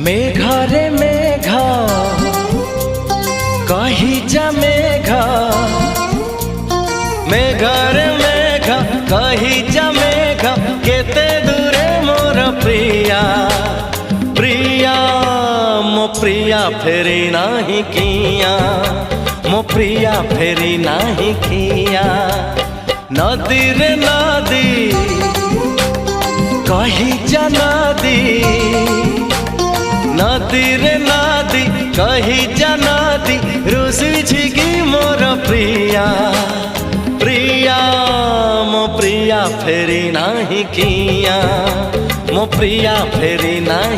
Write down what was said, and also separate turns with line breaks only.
मेघा रे मेघा कही जा मेघा, मेघा रे मेघा कही जा मेघा, केते दूरे मोर प्रिया प्रिया मो प्रिया फेरी नाही किया, मो प्रिया फेरी नाही किया। नदी रे नदी कही जा नदी, नदी रे नदी कही जा नदी, रुषिछिगी मोर प्रिया प्रिया मो प्रिया फेरी नाही किया, मो प्रिया फेरी नाही